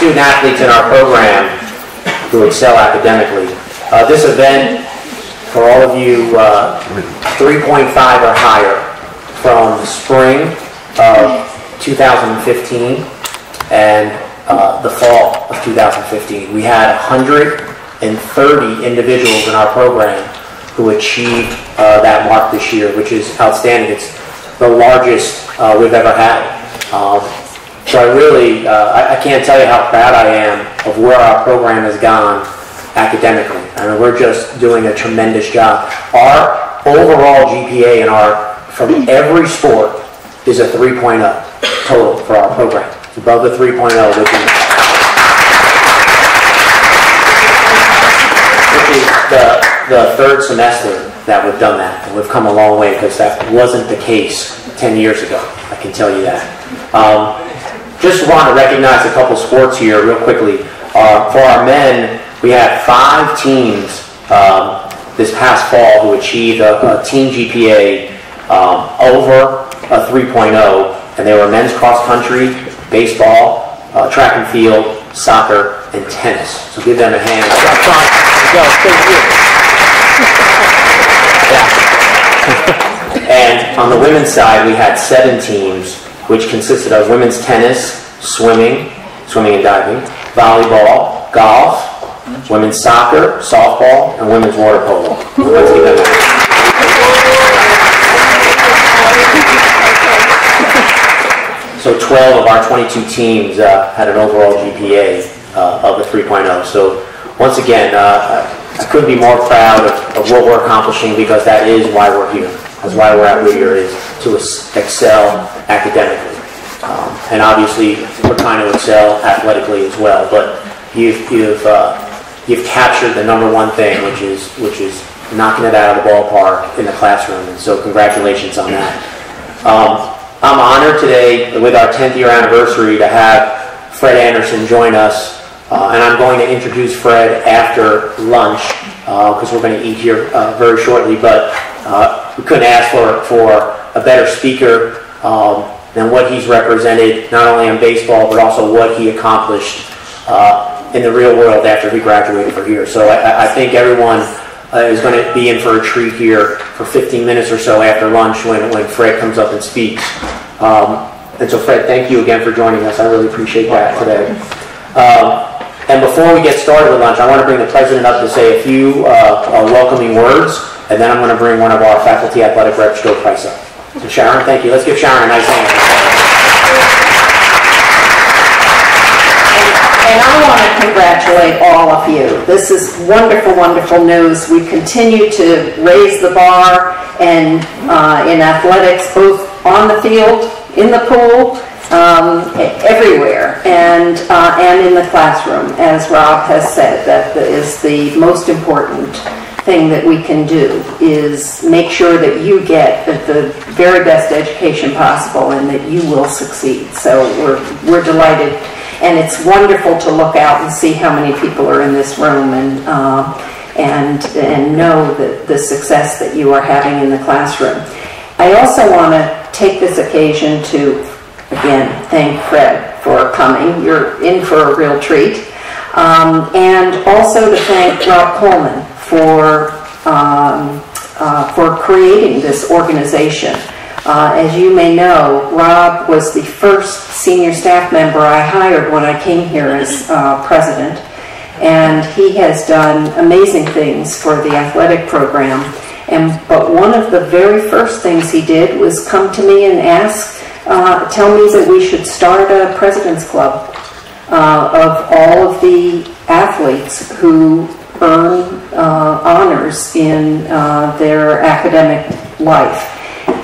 student athletes in our program who excel academically. This event, for all of you 3.5 or higher, from the spring of 2015 and the fall of 2015. We had 130 individuals in our program who achieved that mark this year, which is outstanding. It's the largest we've ever had. So I really, I can't tell you how proud I am of where our program has gone academically. I mean, we're just doing a tremendous job. Our overall GPA from every sport is a 3.0 total for our program. It's above the 3.0, which is the third semester that we've done that. And we've come a long way, because that wasn't the case 10 years ago. I can tell you that. Just want to recognize a couple sports here real quickly. For our men, we had 5 teams this past fall who achieved a team GPA over a 3.0, and they were men's cross country, baseball, track and field, soccer, and tennis. So give them a hand. And on the women's side, we had 7 teams, which consisted of women's tennis, swimming and diving, volleyball, golf, women's soccer, softball, and women's water polo. Let's give them a hand. So 12 of our 22 teams had an overall GPA of a 3.0. So once again, I couldn't be more proud of what we're accomplishing, because that is why we're here. That's why we're at Whittier, is to excel academically. And obviously, we're trying to excel athletically as well. But you've captured the #1 thing, which is knocking it out of the ballpark in the classroom. And so congratulations on that. I'm honored today, with our 10th year anniversary, to have Fred Anderson join us. And I'm going to introduce Fred after lunch, because we're going to eat here very shortly. But we couldn't ask for a better speaker than what he's represented, not only in baseball, but also what he accomplished in the real world after he graduated from here. So I think everyone is going to be in for a treat here for 15 minutes or so after lunch when Fred comes up and speaks. And so Fred, thank you again for joining us. I really appreciate that today. And before we get started with lunch, I want to bring the president up to say a few welcoming words, and then I'm going to bring one of our faculty athletic reps, Joe Price, up. So Sharon, thank you. Let's give Sharon a nice hand. And I want to congratulate all of you. This is wonderful, wonderful news. We continue to raise the bar and in athletics, both on the field, in the pool, everywhere, and in the classroom. As Rob has said, that is the most important thing that we can do, is make sure that you get the very best education possible and that you will succeed. So we're delighted, and it's wonderful to look out and see how many people are in this room and know the success that you are having in the classroom. I also want to take this occasion to again thank Fred for coming. You're in for a real treat, and also to thank Rob Coleman for creating this organization. As you may know, Rob was the first senior staff member I hired when I came here as president, and he has done amazing things for the athletic program. But one of the very first things he did was come to me and tell me that we should start a President's Club of all of the athletes who earn honors in their academic life.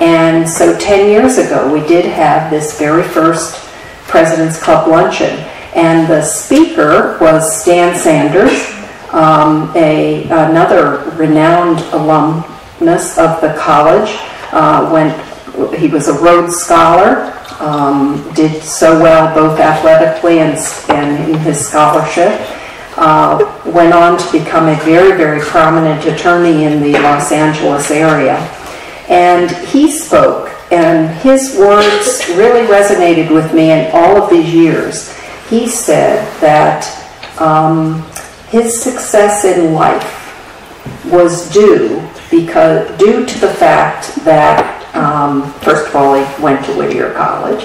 And so 10 years ago, we did have this very first President's Club luncheon. And the speaker was Stan Sanders, another renowned alumnus of the college. He was a Rhodes Scholar, did so well both athletically and in his scholarship. Went on to become a very, very prominent attorney in the Los Angeles area. And he spoke, and his words really resonated with me in all of these years. he said that his success in life was due to the fact that, first of all, he went to Whittier College,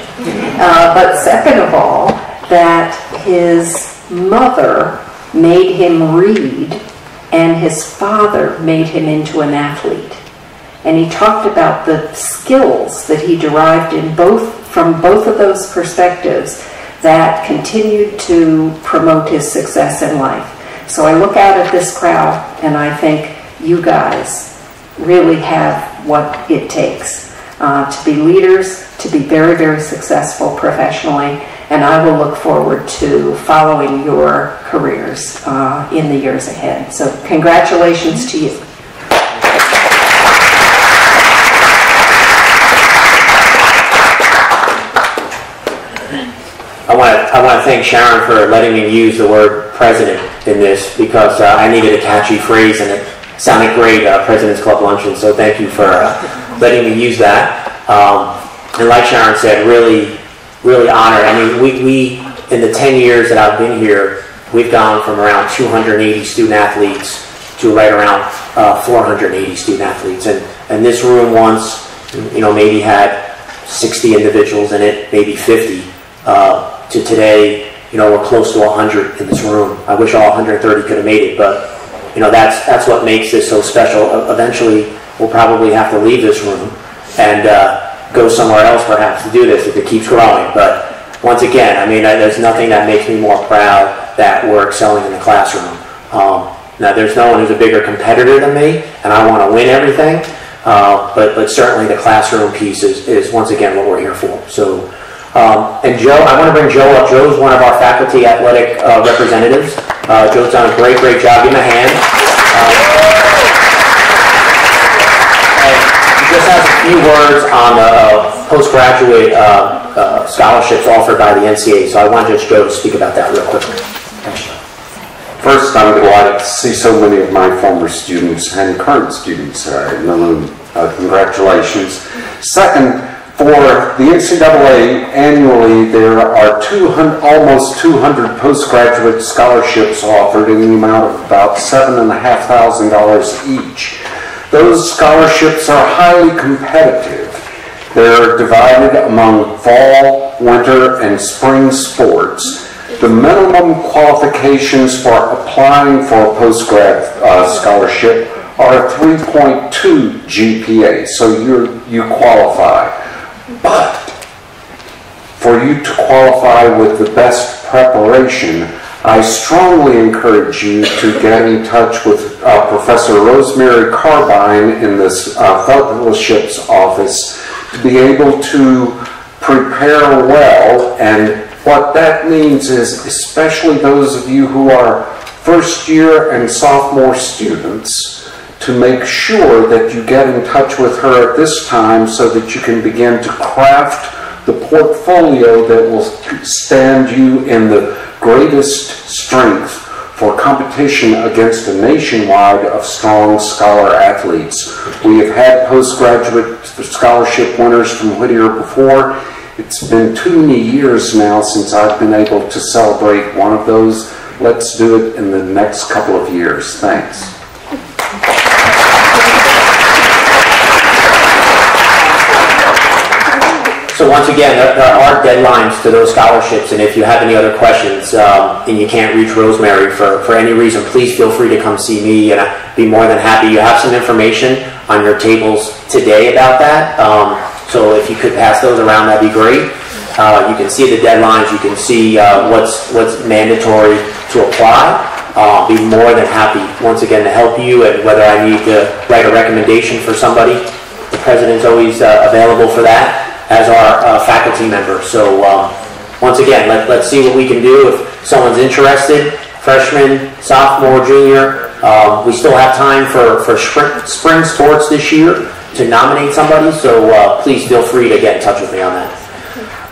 but second of all, that his mother made him read and his father made him into an athlete. And he talked about the skills that he derived from both of those perspectives that continued to promote his success in life. So I look out at this crowd and I think you guys really have what it takes to be leaders, to be very, very successful professionally, and I will look forward to following your careers in the years ahead. So congratulations to you. I want to thank Sharon for letting me use the word president in this, because I needed a catchy phrase and it sounded great, President's Club Luncheon, so thank you for letting me use that. And like Sharon said, really, really honored. I mean, we in the 10 years that I've been here, we've gone from around 280 student athletes to right around 480 student athletes. And this room once, maybe had 60 individuals in it, maybe 50. To today, we're close to 100 in this room. I wish all 130 could have made it, but that's what makes this so special. Eventually, we'll probably have to leave this room and go somewhere else perhaps to do this if it keeps growing. But once again, I mean, there's nothing that makes me more proud that we're excelling in the classroom. Now, there's no one who's a bigger competitor than me, and I want to win everything. But certainly the classroom piece is once again what we're here for. So. And Joe, I want to bring Joe up. Joe's one of our faculty athletic representatives. Joe's done a great, great job. Give him a hand. And he just has a few words on the postgraduate scholarships offered by the NCAA. So I want just Joe to speak about that real quickly. Thanks, Joe. First, I'm delighted to see so many of my former students and current students in the room. Congratulations. Second, for the NCAA, annually there are almost 200 postgraduate scholarships offered in the amount of about $7,500 each. Those scholarships are highly competitive. They're divided among fall, winter, and spring sports. The minimum qualifications for applying for a postgrad scholarship are a 3.2 GPA, so you qualify. But for you to qualify with the best preparation, I strongly encourage you to get in touch with Professor Rosemary Carbine in this fellowship's office to be able to prepare well. And what that means is, especially those of you who are first year and sophomore students, to make sure that you get in touch with her at this time so that you can begin to craft the portfolio that will stand you in the greatest strength for competition against a nationwide of strong scholar athletes. We have had postgraduate scholarship winners from Whittier before. It's been too many years now since I've been able to celebrate one of those. Let's do it in the next couple of years. Thanks. So once again, there are deadlines to those scholarships, and if you have any other questions and you can't reach Rosemary for any reason, please feel free to come see me, and I'd be more than happy. You have some information on your tables today about that, so if you could pass those around, that'd be great. You can see the deadlines, you can see what's mandatory to apply. I'll be more than happy, once again, to help you, and whether I need to write a recommendation for somebody, the president's always available for that, as our faculty members. So once again, let's see what we can do. If someone's interested, freshman, sophomore, junior, we still have time for spring sports this year to nominate somebody, so please feel free to get in touch with me on that.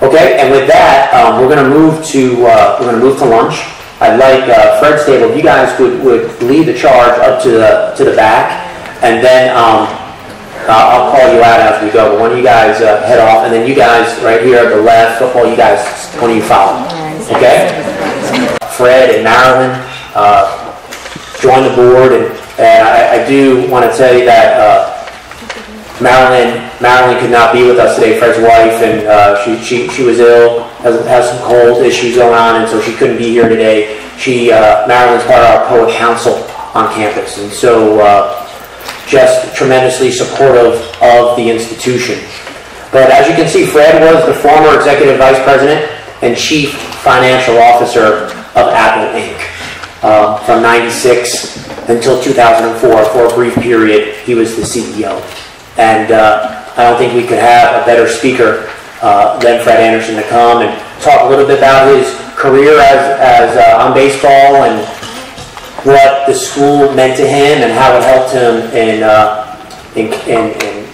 Okay, and with that, we're going to move to lunch. I'd like Fred's table, if you guys would lead the charge up to the back, and then I'll call you out as we go. But when you guys head off, and then you guys right here at the left, football, you guys, when you follow. Okay? Fred and Marilyn joined the board, and I do want to tell you that Marilyn could not be with us today, Fred's wife, and she was ill, has some cold issues going on, and so she couldn't be here today. Marilyn's part of our poet council on campus, and so just tremendously supportive of the institution. But as you can see, Fred was the former executive vice president and chief financial officer of Apple Inc. From '96 until 2004. For a brief period, he was the CEO. And I don't think we could have a better speaker than Fred Anderson to come and talk a little bit about his career as on baseball and what the school meant to him and how it helped him in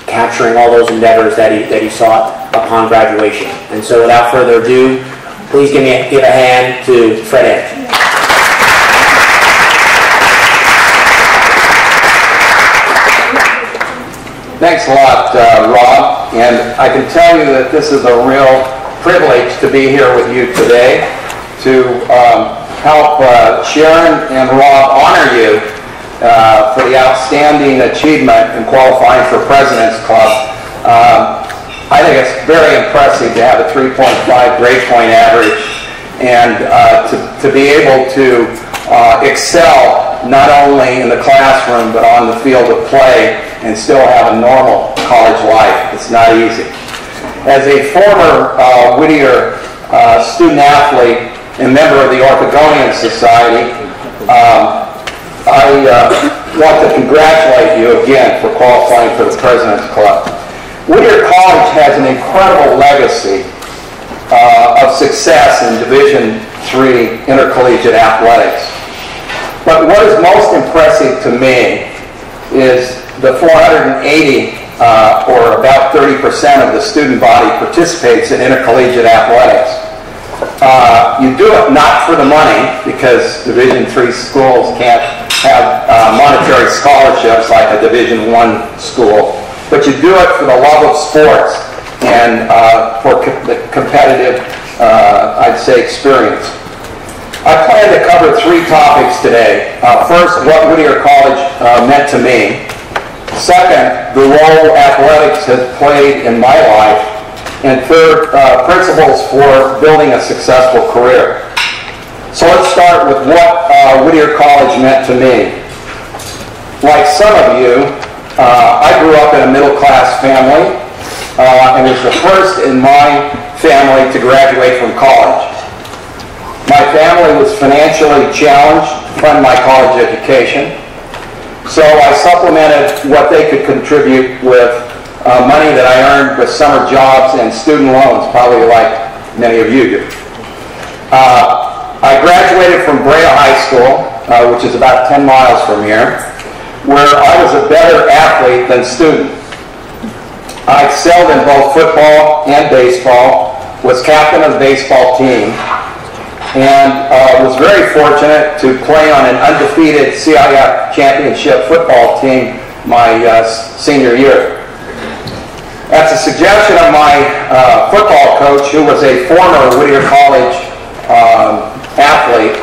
capturing all those endeavors that he sought upon graduation. And so without further ado, please give a hand to Fred Anderson. Thanks a lot, Rob, and I can tell you that this is a real privilege to be here with you today to help Sharon and Rob honor you for the outstanding achievement in qualifying for President's Club. I think it's very impressive to have a 3.5 grade point average and to be able to excel not only in the classroom but on the field of play and still have a normal college life. It's not easy. As a former Whittier student athlete and member of the Orthogonian Society, I want to congratulate you again for qualifying for the President's Club. Whittier College has an incredible legacy of success in Division III intercollegiate athletics. But what is most impressive to me is the 480, or about 30% of the student body participates in intercollegiate athletics. You do it not for the money, because Division III schools can't have monetary scholarships like a Division I school, but you do it for the love of sports and for the competitive, I'd say, experience. I plan to cover three topics today. First, what Whittier College meant to me. Second, the role athletics has played in my life. And third, principles for building a successful career. So let's start with what Whittier College meant to me. Like some of you, I grew up in a middle-class family and was the first in my family to graduate from college. My family was financially challenged to fund my college education, so I supplemented what they could contribute with money that I earned with summer jobs and student loans, probably like many of you do. I graduated from Brea High School, which is about 10 miles from here, where I was a better athlete than student. I excelled in both football and baseball, was captain of the baseball team, and was very fortunate to play on an undefeated CIF championship football team my senior year. At the suggestion of my football coach, who was a former Whittier College athlete,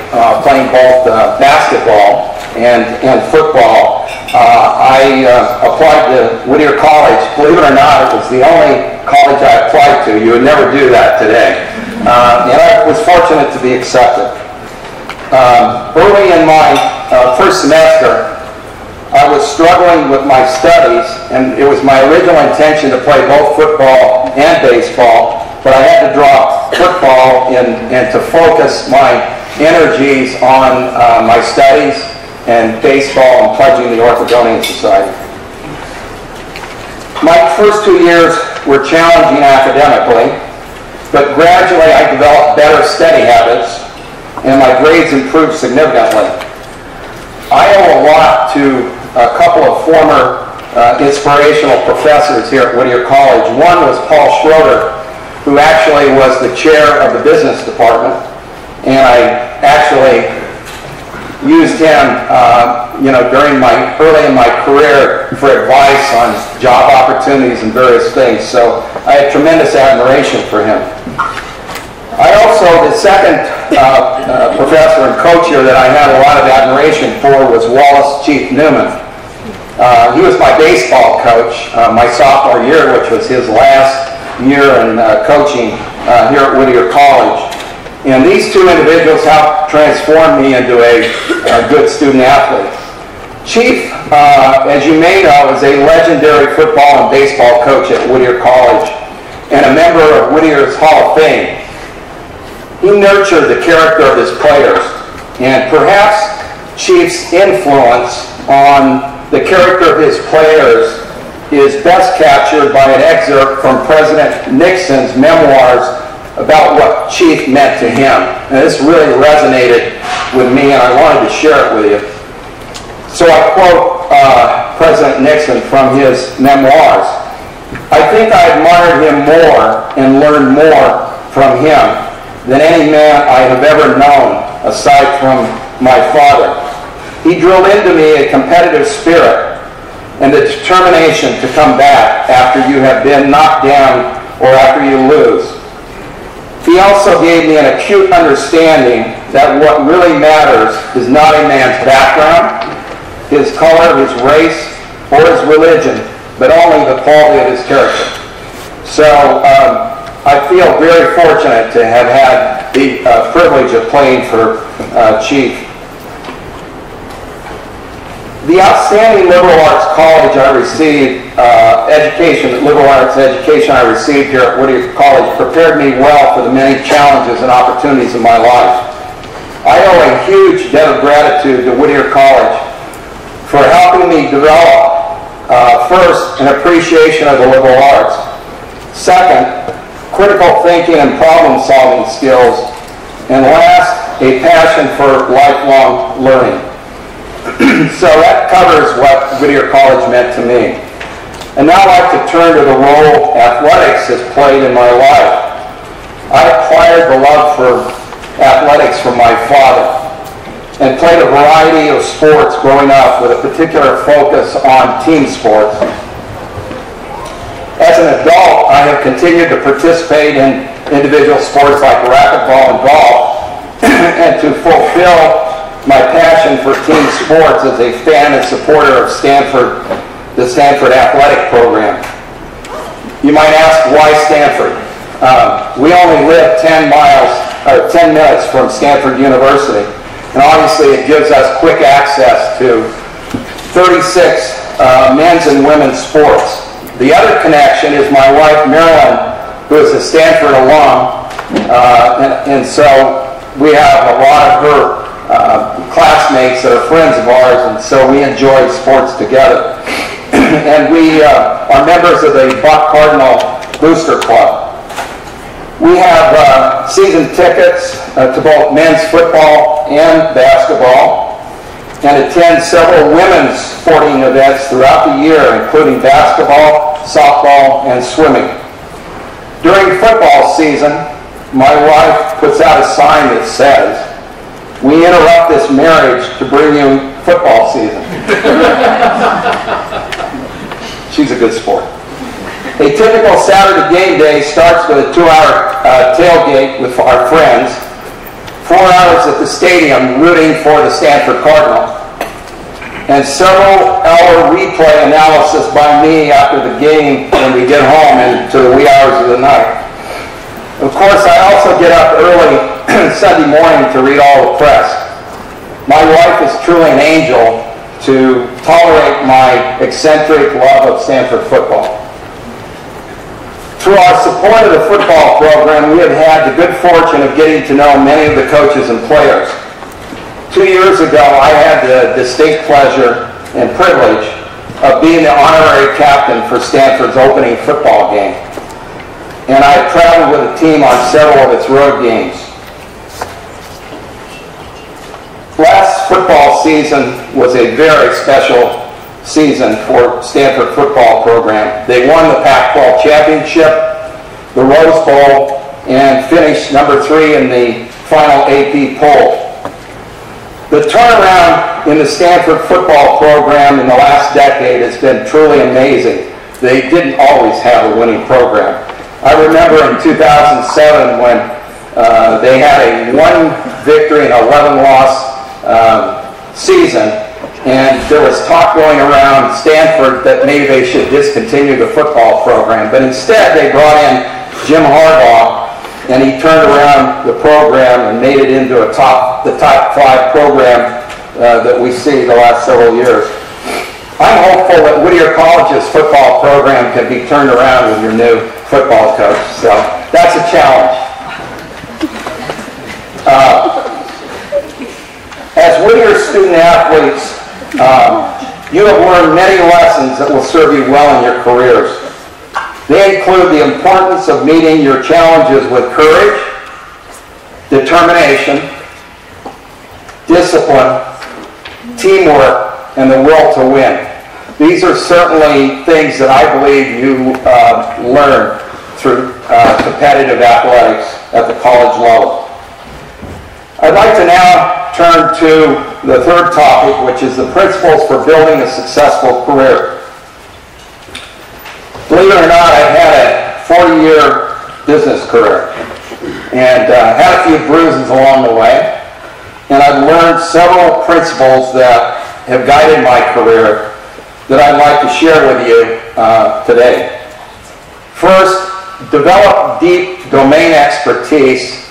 playing both basketball and football, I applied to Whittier College. Believe it or not, it was the only college I applied to. You would never do that today. And I was fortunate to be accepted. Early in my first semester, I was struggling with my studies, and it was my original intention to play both football and baseball, but I had to drop football and to focus my energies on my studies and baseball and pledging the Orthogonian Society. My first 2 years were challenging academically, but gradually I developed better study habits, and my grades improved significantly. I owe a lot to a couple of former inspirational professors here at Whittier College. One was Paul Schroeder, who actually was the chair of the business department, and I actually used him early in my career for advice on job opportunities and various things, so I had tremendous admiration for him. I also, the second professor and coach here that I had a lot of admiration for was Wallace Chief Newman. He was my baseball coach my sophomore year, which was his last year in coaching here at Whittier College. And these two individuals helped transform me into a good student athlete. Chief, as you may know, is a legendary football and baseball coach at Whittier College and a member of Whittier's Hall of Fame. He nurtured the character of his players, and perhaps Chief's influence on the character of his players is best captured by an excerpt from President Nixon's memoirs about what Chief meant to him. And this really resonated with me, and I wanted to share it with you. So I quote President Nixon from his memoirs. "I think I admired him more and learned more from him than any man I have ever known aside from my father. He drilled into me a competitive spirit and the determination to come back after you have been knocked down or after you lose. He also gave me an acute understanding that what really matters is not a man's background, his color, his race, or his religion, but only the quality of his character." So I feel very fortunate to have had the privilege of playing for Chief. The outstanding liberal arts college I received, liberal arts education I received here at Whittier College prepared me well for the many challenges and opportunities of my life. I owe a huge debt of gratitude to Whittier College for helping me develop, first, an appreciation of the liberal arts. Second, critical thinking and problem-solving skills. And last, a passion for lifelong learning. So that covers what Whittier College meant to me. And now I'd like to turn to the role athletics has played in my life. I acquired the love for athletics from my father and played a variety of sports growing up with a particular focus on team sports. As an adult, I have continued to participate in individual sports like racquetball and golf, and to fulfill my passion for team sports as a fan and supporter of the Stanford athletic program. You might ask, why Stanford? We only live 10 minutes from Stanford University, and obviously it gives us quick access to 36 men's and women's sports. The other connection is my wife, Marilyn, who is a Stanford alum, and so we have a lot of her classmates that are friends of ours, and so we enjoy sports together. And we are members of the Buck Cardinal Booster Club. We have season tickets to both men's football and basketball, and attend several women's sporting events throughout the year, including basketball, softball, and swimming. During football season, my wife puts out a sign that says, "We interrupt this marriage to bring you football season." She's a good sport. A typical Saturday game day starts with a 2-hour tailgate with our friends, 4 hours at the stadium rooting for the Stanford Cardinal, and several-hour replay analysis by me after the game when we get home into the wee hours of the night. Of course, I also get up early Sunday morning to read all the press. My wife is truly an angel to tolerate my eccentric love of Stanford football. Through our support of the football program, we have had the good fortune of getting to know many of the coaches and players. 2 years ago, I had the distinct pleasure and privilege of being the honorary captain for Stanford's opening football game. And I traveled with the team on several of its road games. Last football season was a very special season for Stanford football program. They won the Pac-12 championship, the Rose Bowl, and finished number 3 in the final AP poll. The turnaround in the Stanford football program in the last decade has been truly amazing. They didn't always have a winning program. I remember in 2007 when They had a 1 victory and 11 loss season, and there was talk going around Stanford that maybe they should discontinue the football program. But instead, they brought in Jim Harbaugh, and he turned around the program and made it into the top 5 program that we see the last several years. I'm hopeful that Whittier College's football program can be turned around with your new football coach. So that's a challenge. As Whittier student athletes, you have learned many lessons that will serve you well in your careers. They include the importance of meeting your challenges with courage, determination, discipline, teamwork, and the will to win. These are certainly things that I believe you learn through competitive athletics at the college level. I'd like to now turn to the third topic, which is the principles for building a successful career. Believe it or not, I've had a 40-year business career and had a few bruises along the way. And I've learned several principles that have guided my career that I'd like to share with you today. First, develop deep domain expertise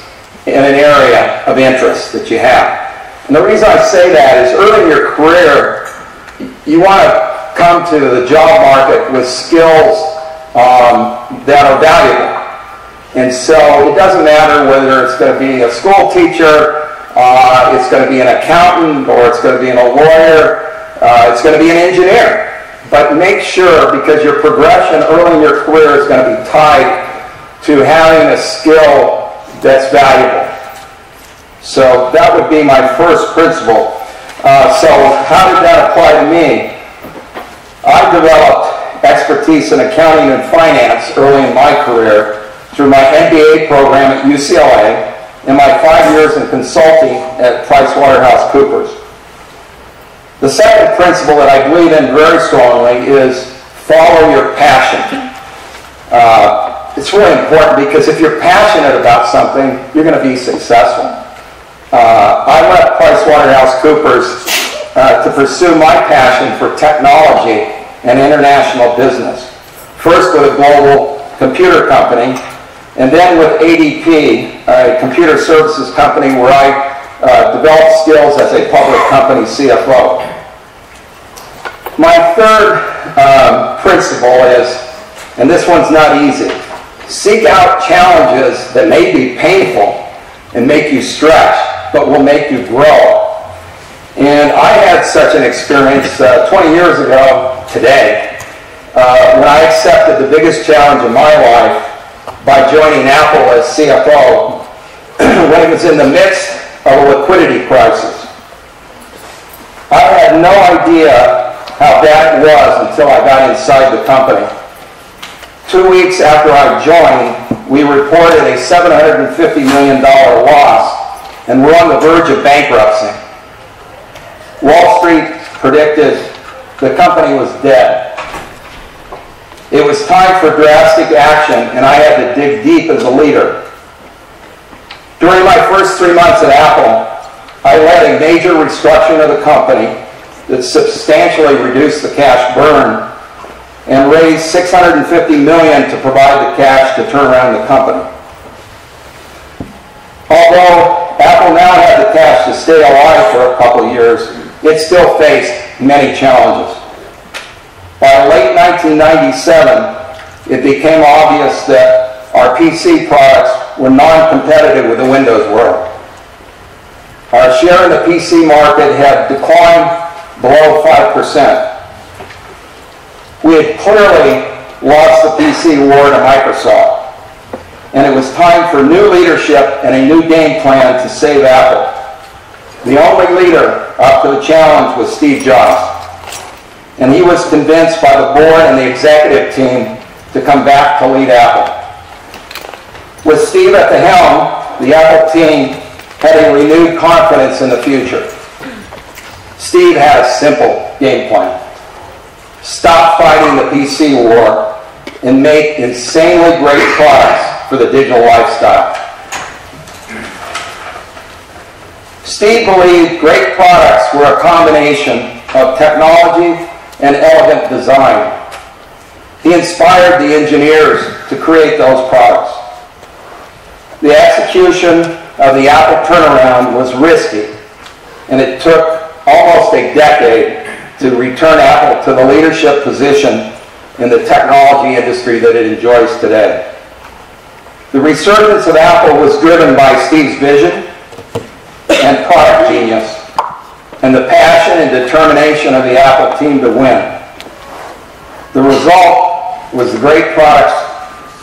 in an area of interest that you have. And the reason I say that is early in your career, you want to come to the job market with skills that are valuable. And so it doesn't matter whether it's going to be a school teacher, it's going to be an accountant, or it's going to be a lawyer, it's going to be an engineer. But make sure, because your progression early in your career is going to be tied to having a skill that's valuable. So that would be my first principle. So how did that apply to me? I developed expertise in accounting and finance early in my career through my MBA program at UCLA and my 5 years in consulting at PricewaterhouseCoopers. The second principle that I believe in very strongly is follow your passion. It's really important because if you're passionate about something, you're going to be successful. I left PricewaterhouseCoopers to pursue my passion for technology and international business. First with a global computer company, and then with ADP, a computer services company where I developed skills as a public company CFO. My third principle is, and this one's not easy, seek out challenges that may be painful and make you stretch, but will make you grow. And I had such an experience 20 years ago today when I accepted the biggest challenge of my life by joining Apple as CFO when it was in the midst of a liquidity crisis. I had no idea how bad it was until I got inside the company. 2 weeks after I joined, we reported a $750 million loss and we're on the verge of bankruptcy. Wall Street predicted the company was dead. It was time for drastic action, and I had to dig deep as a leader. During my first 3 months at Apple, I led a major restructuring of the company that substantially reduced the cash burn and raised $650 million to provide the cash to turn around the company. Although Apple now had the cash to stay alive for a couple of years, it still faced many challenges. By late 1997, it became obvious that our PC products were non-competitive with the Windows world. Our share in the PC market had declined below 5%. We had clearly lost the PC war to Microsoft, and it was time for new leadership and a new game plan to save Apple. The only leader up to the challenge was Steve Jobs, and he was convinced by the board and the executive team to come back to lead Apple. With Steve at the helm, the Apple team had a renewed confidence in the future. Steve had a simple game plan. Stop fighting the PC war and make insanely great products for the digital lifestyle. Steve believed great products were a combination of technology and elegant design. He inspired the engineers to create those products. The execution of the Apple turnaround was risky, and it took almost a decade to return Apple to the leadership position in the technology industry that it enjoys today. The resurgence of Apple was driven by Steve's vision and product genius, and the passion and determination of the Apple team to win. The result was the great products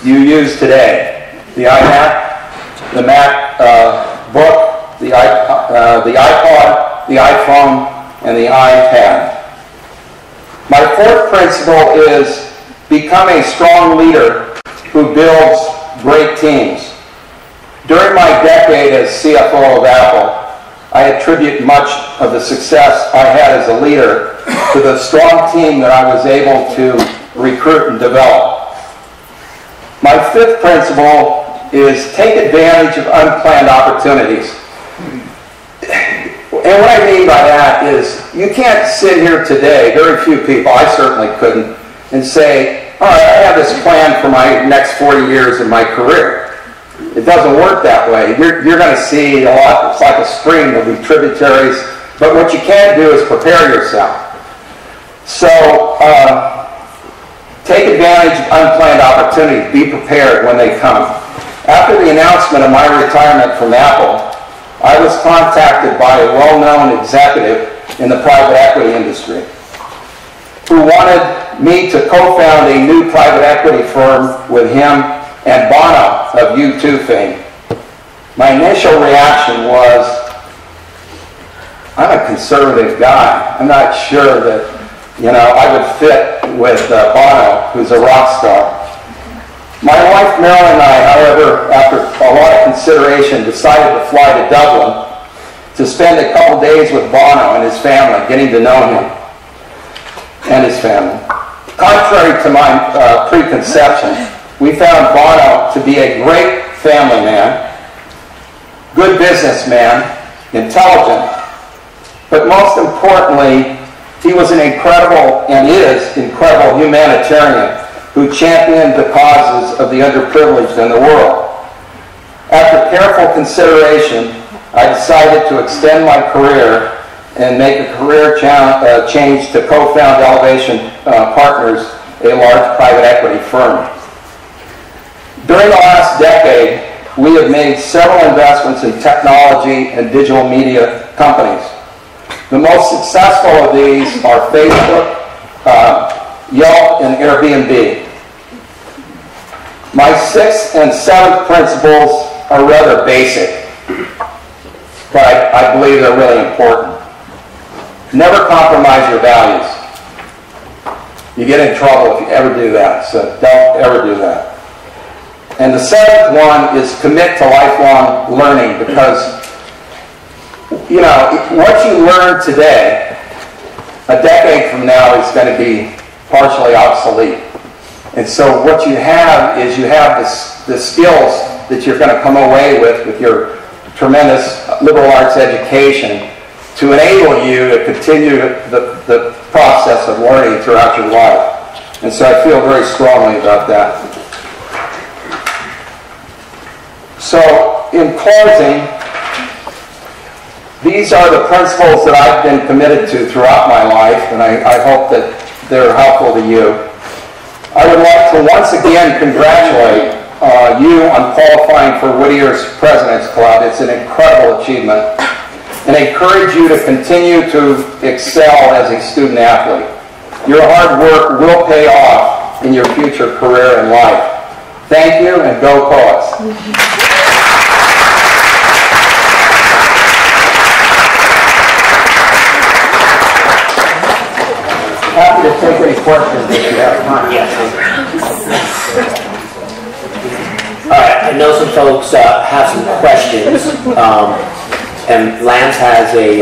you use today: the iMac, the MacBook, the iPod, the iPhone, and the iPad. My fourth principle is become a strong leader who builds great teams. During my decade as CFO of Apple, I attribute much of the success I had as a leader to the strong team that I was able to recruit and develop. My fifth principle is take advantage of unplanned opportunities. And what I mean by that is you can't sit here today, very few people, I certainly couldn't, and say, all right, I have this plan for my next 40 years in my career. It doesn't work that way. You're going to see a lot. It's like a stream. There'll be tributaries. But what you can do is prepare yourself. So take advantage of unplanned opportunities. Be prepared when they come. After the announcement of my retirement from Apple, I was contacted by a well-known executive in the private equity industry who wanted me to co-found a new private equity firm with him and Bono of U2 fame. My initial reaction was, I'm a conservative guy. I'm not sure that, I would fit with Bono, who's a rock star. My wife Marilyn and I, however, after a lot of consideration, decided to fly to Dublin to spend a couple days with Bono and his family, getting to know him and his family. Contrary to my preconception, we found Bono to be a great family man, good businessman, intelligent, but most importantly, he was an incredible, and is incredible, humanitarian who championed the causes of the underprivileged in the world. After careful consideration, I decided to extend my career and make a career change to co-found Elevation Partners, a large private equity firm. During the last decade, we have made several investments in technology and digital media companies. The most successful of these are Facebook, Yelp, and Airbnb. My sixth and seventh principles are rather basic, but I believe they're really important. Never compromise your values. You get in trouble if you ever do that, so don't ever do that. And the seventh one is commit to lifelong learning, because what you learn today, a decade from now, is going to be partially obsolete. And so what you have is the skills that you're going to come away with your tremendous liberal arts education to enable you to continue the process of learning throughout your life. And so I feel very strongly about that. So in closing, these are the principles that I've been committed to throughout my life, and I hope that they're helpful to you. I would like to once again congratulate you on qualifying for Whittier's President's Club. It's an incredible achievement, and encourage you to continue to excel as a student athlete. Your hard work will pay off in your future career in life. Thank you, and go Poets. Happy to take any questions if you have time. Yes. All right, I know some folks have some questions, and Lance has a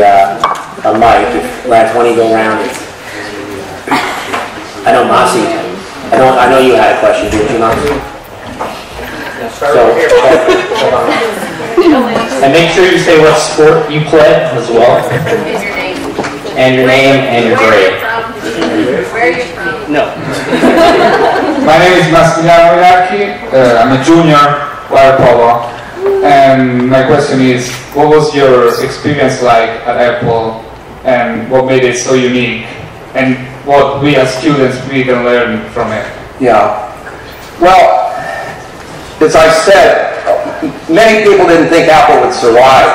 mic. If Lance, why don't you go around? I know Masi. I know you had a question, didn't you, Masi? Hold on. And make sure you say what sport you play as well. And your name and your grade. Where are you from? No. My name is Massimiliano Miracchi. I'm a junior water polo. And my question is, what was your experience like at Apple, and what made it so unique, and what we as students we can learn from it? Yeah. Well, as I said, many people didn't think Apple would survive.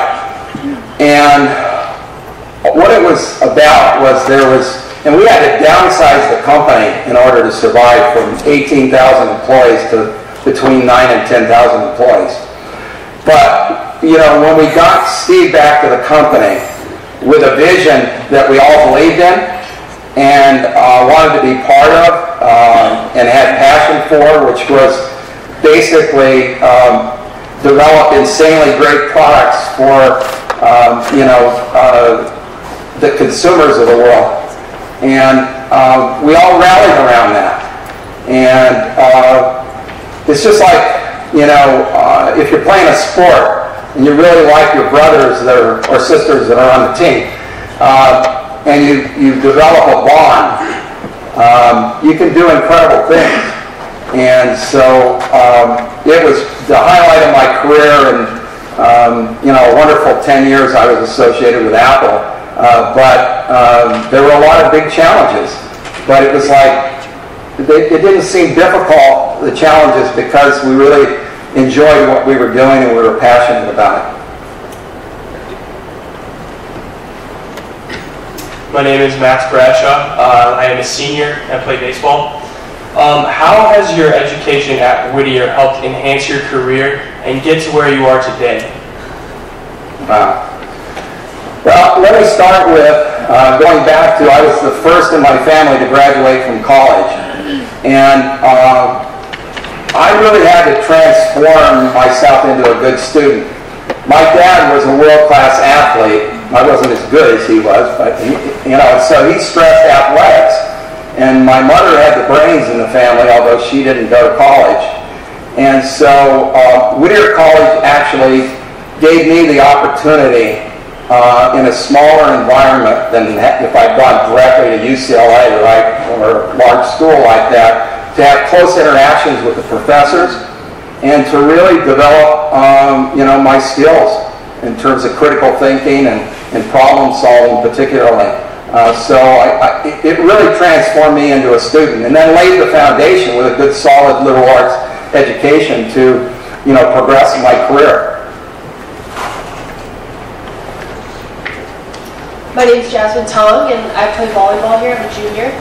And what it was about was and we had to downsize the company in order to survive from 18,000 employees to between 9 and 10,000 employees. But, you know, when we got Steve back to the company with a vision that we all believed in and wanted to be part of and had passion for, which was basically develop insanely great products for, the consumers of the world. And we all rallied around that. And it's just like, if you're playing a sport and you really like your brothers or sisters that are on the team, and you develop a bond, you can do incredible things. And so it was the highlight of my career, and a wonderful 10 years I was associated with Apple. But there were a lot of big challenges. But it was like, it didn't seem difficult, the challenges, because we really enjoyed what we were doing and we were passionate about it. My name is Max Bradshaw. I am a senior. I play baseball. How has your education at Whittier helped enhance your career and get to where you are today? Wow. Well, let me start with going back to, I was the first in my family to graduate from college. And I really had to transform myself into a good student. My dad was a world-class athlete. I wasn't as good as he was, but so he stressed athletics. And my mother had the brains in the family, although she didn't go to college. And so Whittier College actually gave me the opportunity in a smaller environment than if I'd gone directly to UCLA or a large school like that, to have close interactions with the professors and to really develop my skills in terms of critical thinking and problem solving particularly. So it really transformed me into a student, and then laid the foundation with a good solid liberal arts education to progress in my career. My name is Jasmine Tong, and I play volleyball here. I'm a junior.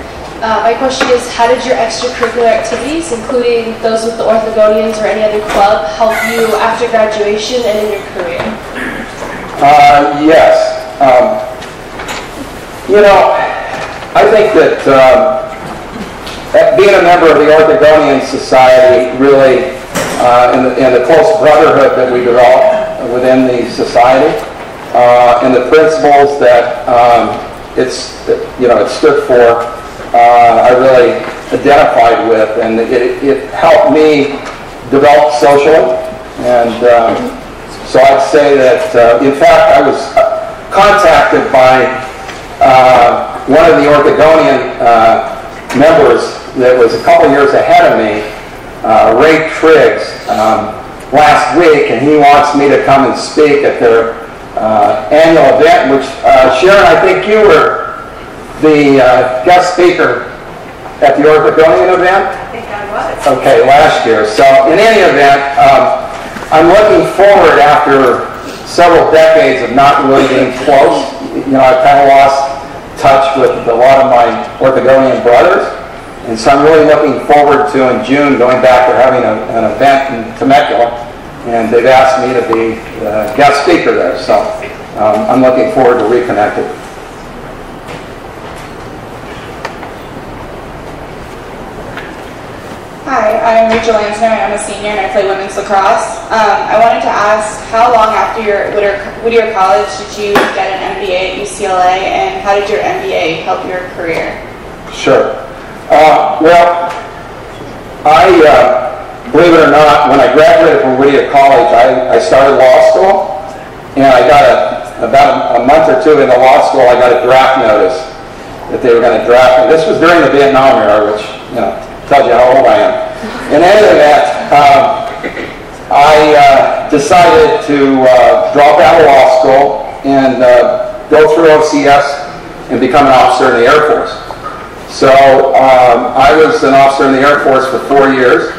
My question is, how did your extracurricular activities, including those with the Orthogonians or any other club, help you after graduation and in your career? Yes. I think that being a member of the Orthogonian Society really, and the close brotherhood that we developed within the society, and the principles that it stood for, I really identified with, and it helped me develop socially. And so I'd say that, in fact, I was contacted by one of the Orthogonian members that was a couple years ahead of me, Ray Triggs, last week, and he wants me to come and speak at their annual event, which, Sharon, I think you were the guest speaker at the Orthogonian event? I think I was. Okay, last year. So in any event, I'm looking forward, after several decades of not really getting close. I kind of lost touch with a lot of my Orthogonian brothers. And so I'm really looking forward to, in June, going back to having an event in Temecula. And they've asked me to be the guest speaker there. So I'm looking forward to reconnecting. Hi, I'm Rachel Lansner, and I'm a senior, and I play women's lacrosse. I wanted to ask, how long after your Whittier College did you get an MBA at UCLA, and how did your MBA help your career? Sure. Well, I believe it or not, when I graduated from Whittier College, I started law school, and I got about a month or two into law school, I got a draft notice that they were going to draft me. This was during the Vietnam era, which, you know, tells you how old I am. In any event, I decided to drop out of law school and go through OCS and become an officer in the Air Force. So I was an officer in the Air Force for 4 years,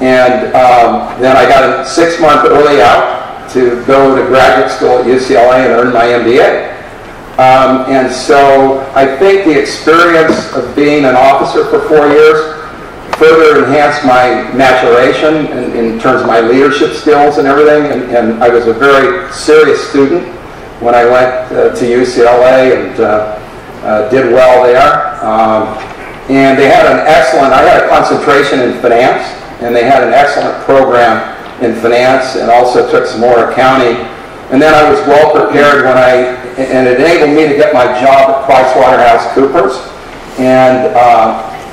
and then I got a 6-month early out to go to graduate school at UCLA and earn my MBA. And so I think the experience of being an officer for 4 years further enhanced my maturation in terms of my leadership skills and everything. And I was a very serious student when I went to UCLA and did well there. And they had an excellent, I had a concentration in finance, and they had an excellent program in finance, and also took some more accounting. And then I was well prepared and it enabled me to get my job at PricewaterhouseCoopers and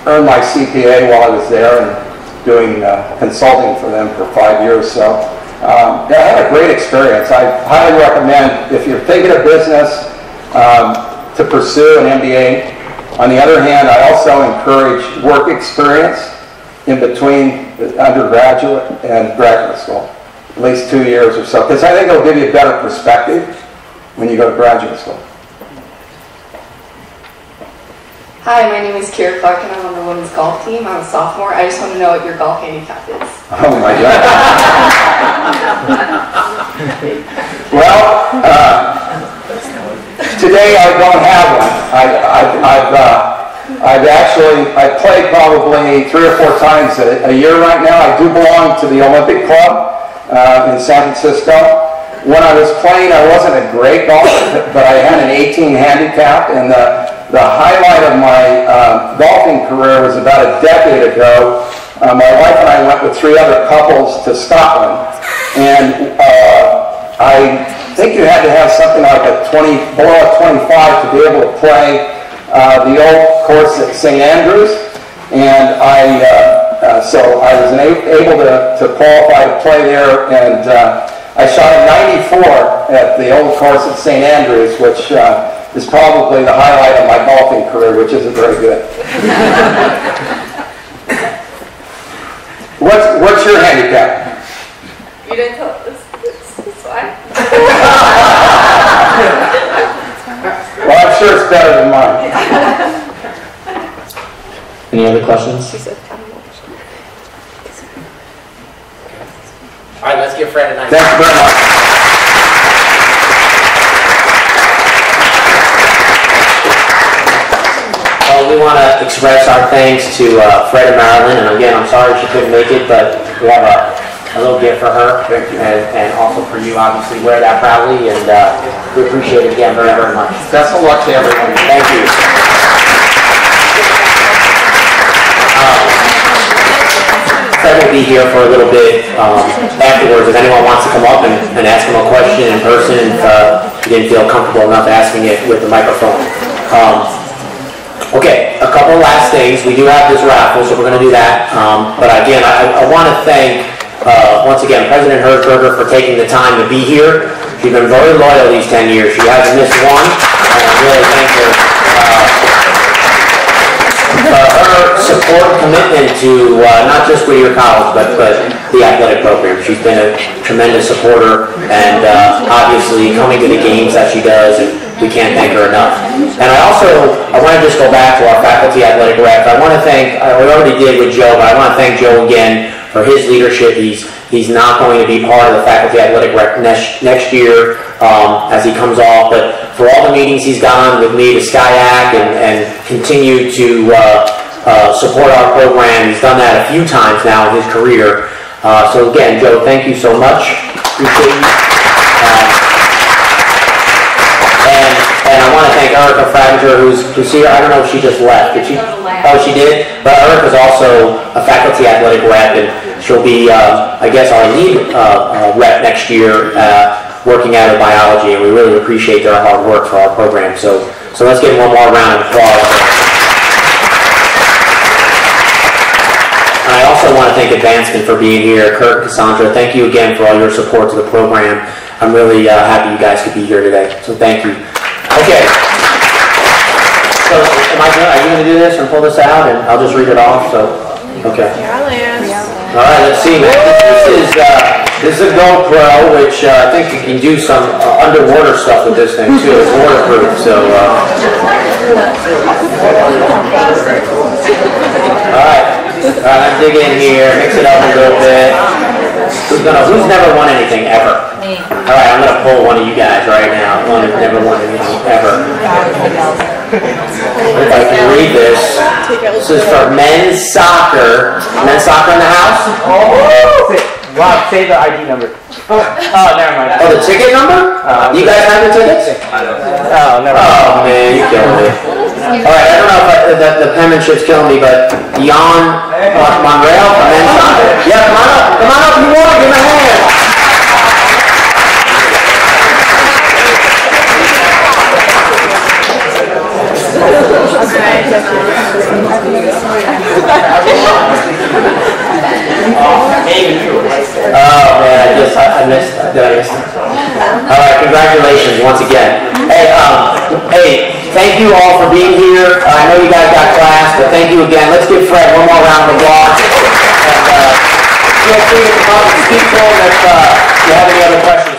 earned my CPA while I was there and doing consulting for them for 5 years. So yeah, I had a great experience. I highly recommend, if you're thinking of business, to pursue an MBA. On the other hand, I also encourage work experience in between undergraduate and graduate school, at least 2 years or so, because I think it'll give you a better perspective when you go to graduate school. Hi, my name is Kira Clark and I'm on the women's golf team. I'm a sophomore. I just want to know what your golf handicap is. Oh my God. Well, today I don't have one. I've played probably 3 or 4 times a year right now. I do belong to the Olympic Club in San Francisco. When I was playing, I wasn't a great golfer, but I had an 18 handicap, and the highlight of my golfing career was about a decade ago. My wife and I went with 3 other couples to Scotland, and I think you had to have something like below a 25 to be able to play the old course at St. Andrews, and so I was able to qualify to play there, and I shot a 94 at the old course at St. Andrews, which is probably the highlight of my golfing career, which isn't very good. What's your handicap? You didn't tell us. That's why. Well, I'm sure it's better than mine. Any other questions? All right, let's give Fred a nice Thank you very much. Well, we want to express our thanks to Fred and Marilyn, and again, I'm sorry she couldn't make it, but we have a little gift for her, and also for you, obviously. Wear that proudly, and we appreciate it again very, very much. Best of luck to everyone. Thank you. Fred will be here for a little bit afterwards if anyone wants to come up and ask him a question in person if you didn't feel comfortable enough asking it with the microphone. Okay, a couple of last things. We do have this raffle, so we're going to do that. But again, I want to thank, once again, President Hershberger for taking the time to be here. She's been very loyal these 10 years. She hasn't missed one, and I really thank her for her support and commitment to not just Whittier College, but the athletic program. She's been a tremendous supporter, and obviously coming to the games that she does, and we can't thank her enough. And I want to just go back to our faculty athletic rep. I want to thank, we already did with Joe, but I want to thank Joe again for his leadership. He's not going to be part of the faculty athletic rep next year as he comes off, but for all the meetings he's gone with me to SCIAC and continue to support our program. He's done that a few times now in his career. So again, Joe, thank you so much. Appreciate you. And I want to thank Erica Frazinger, who's here. I don't know if she just left. Did she? Oh, she did? But Erica's also a faculty athletic rep, and she'll be, I guess, our lead rep next year, working out of biology, and we really appreciate their hard work for our program. So let's give one more round of applause. And I also want to thank Advancement for being here. Kurt, Cassandra, thank you again for all your support to the program. I'm really happy you guys could be here today, so thank you. Okay. So, are you going to do this and pull this out, and I'll just read it off? So, okay. All right, let's see, man. This is a GoPro, which I think you can do some underwater stuff with this thing too. It's waterproof, so. All right, let's dig in here, mix it up a little bit. Who's never won anything ever? All right, I'm gonna pull one of you guys right now. One who's never won anything ever. If I can read this. This is for men's soccer. Men's soccer in the house? Wow, say the ID number. Oh, never mind. Oh, the ticket number? You guys have the tickets? Oh, never mind. Oh, man, you killed me. All right, I don't know if the penmanship's killing me, but Jan Monreal from men's soccer. Yeah, come on up. Come on up if you want. Give him a hand. Oh man, I missed that. Did I miss that? All right, congratulations once again. Hey, thank you all for being here. I know you guys got class, but thank you again. Let's give Fred one more round of applause. And feel free to come up and speak to him if you have any other questions.